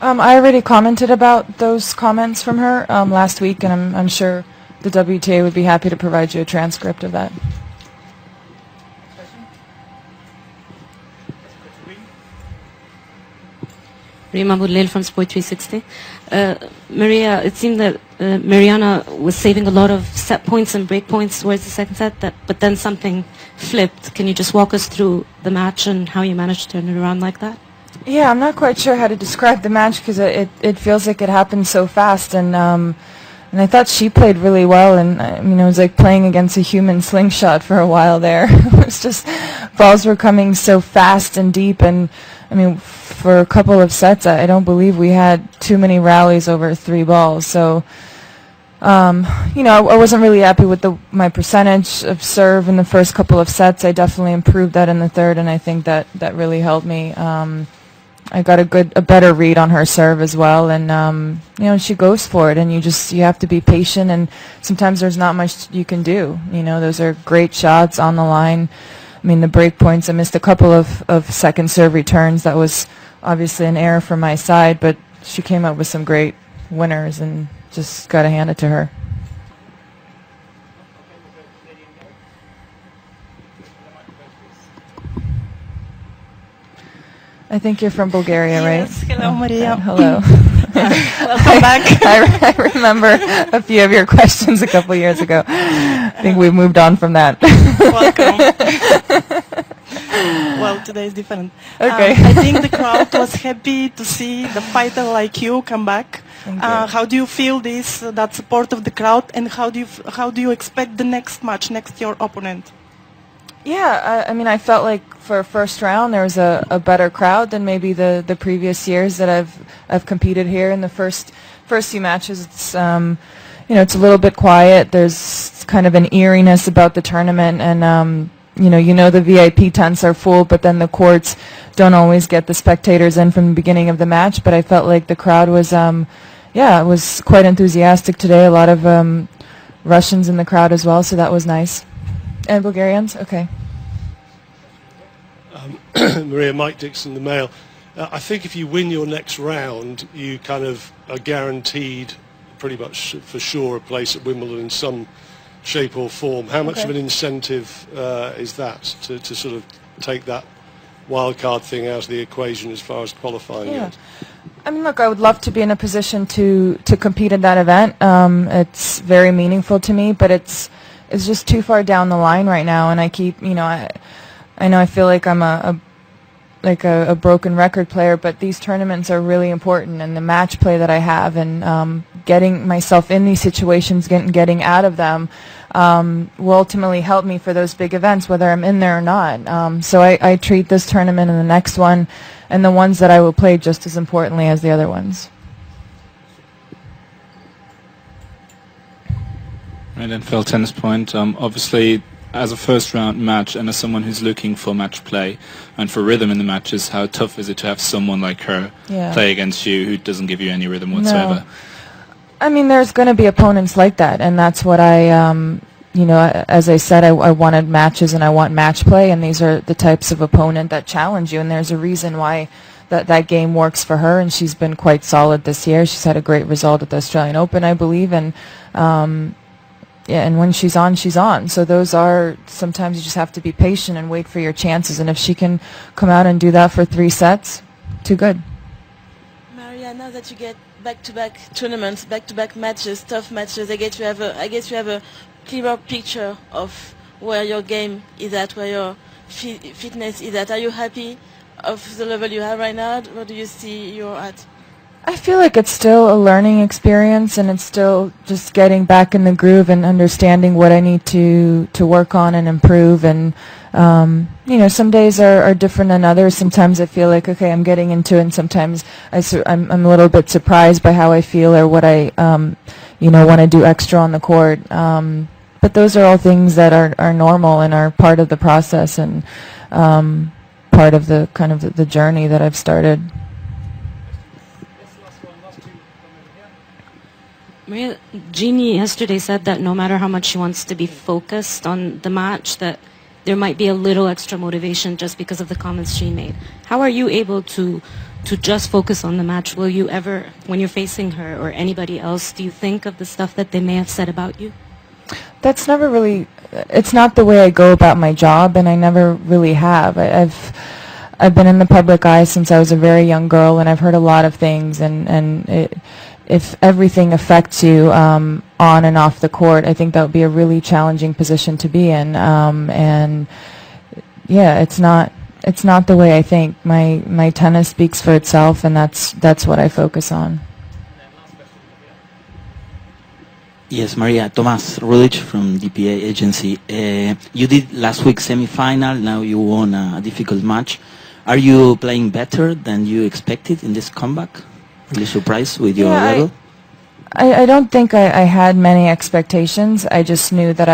I already commented about those comments from her last week, and I'm sure the WTA would be happy to provide you a transcript of that. Rima Boudlil from Sport 360. Maria, it seemed that Mirjana was saving a lot of set points and break points towards the second set, but then something flipped. Can you just walk us through the match and how you managed to turn it around like that? Yeah, I'm not quite sure how to describe the match because it feels like it happened so fast, and I thought she played really well, and I mean it was like playing against a human slingshot for a while there. It was just balls were coming so fast and deep, and I mean for a couple of sets I don't believe we had too many rallies over 3 balls. So I wasn't really happy with my percentage of serve in the first couple of sets. I definitely improved that in the third, and I think that really helped me. I got a better read on her serve as well, and she goes for it, and you have to be patient, and sometimes there's not much you can do. Those are great shots on the line. I mean, the break points, I missed a couple of second serve returns. That was obviously an error from my side, but she came up with some great winners, and just got to hand it to her. I think you're from Bulgaria, right? Yes, hello, Maria. Hello. Welcome back. I remember a few of your questions a couple years ago. I think we've moved on from that. Welcome. Well, today is different. Okay. I think the crowd was happy to see the fighter like you come back. How do you feel that support of the crowd, and how do you expect the next match, next your opponent? Yeah, I mean, I felt like for first round there was a better crowd than maybe the previous years that I've competed here. In the first few matches, it's it's a little bit quiet. There's kind of an eeriness about the tournament, and the VIP tents are full, but then the courts don't always get the spectators in from the beginning of the match. But I felt like the crowd was it was quite enthusiastic today. A lot of Russians in the crowd as well, so that was nice. And Bulgarians? Okay. Maria, Mike Dixon, the Mail. I think if you win your next round, you kind of are guaranteed pretty much for sure a place at Wimbledon in some shape or form. How much of an incentive is that to sort of take that wildcard thing out of the equation as far as qualifying goes? I mean, look, I would love to be in a position to compete in that event. It's very meaningful to me, but it's just too far down the line right now, and I keep, I know I feel like I'm a broken record player, but these tournaments are really important, and the match play that I have, and getting myself in these situations, getting out of them, will ultimately help me for those big events, whether I'm in there or not. So I treat this tournament and the next one, and the ones that I will play just as importantly as the other ones. Right, and Phil, tennis point. Obviously, as a first-round match and as someone who's looking for match play and for rhythm in the matches, how tough is it to have someone like her play against you who doesn't give you any rhythm whatsoever? No. I mean, there's going to be opponents like that, and that's what I, as I said, I wanted matches and I want match play, and these are the types of opponent that challenge you, and there's a reason why that game works for her, and she's been quite solid this year. She's had a great result at the Australian Open, I believe, and and when she's on, she's on. So those are, sometimes you just have to be patient and wait for your chances. And if she can come out and do that for 3 sets, too good. Maria, now that you get back-to-back tournaments, back-to-back matches, tough matches, I guess you have a clearer picture of where your game is at, where your fitness is at. Are you happy of the level you have right now? Where do you see you're at? I feel like it's still a learning experience, and it's still just getting back in the groove and understanding what I need to work on and improve. And some days are different than others. Sometimes I feel like, okay, I'm getting into it, and sometimes I'm a little bit surprised by how I feel or what I want to do extra on the court. But those are all things that are normal and are part of the process and part of the kind of the journey that I've started. Maria, Jeannie yesterday said that no matter how much she wants to be focused on the match, that there might be a little extra motivation just because of the comments she made. How are you able to to just focus on the match. Will you ever, when you're facing her or anybody else, do you think of the stuff that they may have said about you? That's never really, it's not the way I go about my job, and I never really have. I've been in the public eye since I was a very young girl, and I've heard a lot of things, and if everything affects you on and off the court, I think that would be a really challenging position to be in. And yeah, it's not the way I think. My tennis speaks for itself, and that's what I focus on. Yes, Maria, Tomás Rulich from DPA agency. You did last week semi-final, now you won a difficult match. Are you playing better than you expected in this comeback? Really surprised with your level? I don't think I had many expectations. I just knew that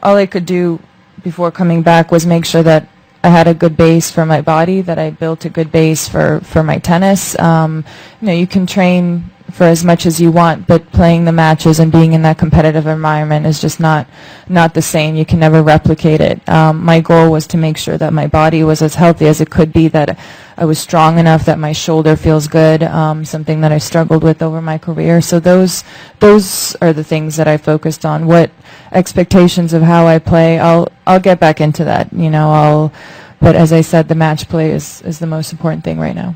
all I could do before coming back was make sure that I had a good base for my body, that I built a good base for my tennis. You can train for as much as you want, but playing the matches and being in that competitive environment is just not the same. You can never replicate it. My goal was to make sure that my body was as healthy as it could be, that I was strong enough, that my shoulder feels good, something that I struggled with over my career. So those are the things that I focused on. What expectations of how I play, I'll get back into that. But as I said, the match play is the most important thing right now.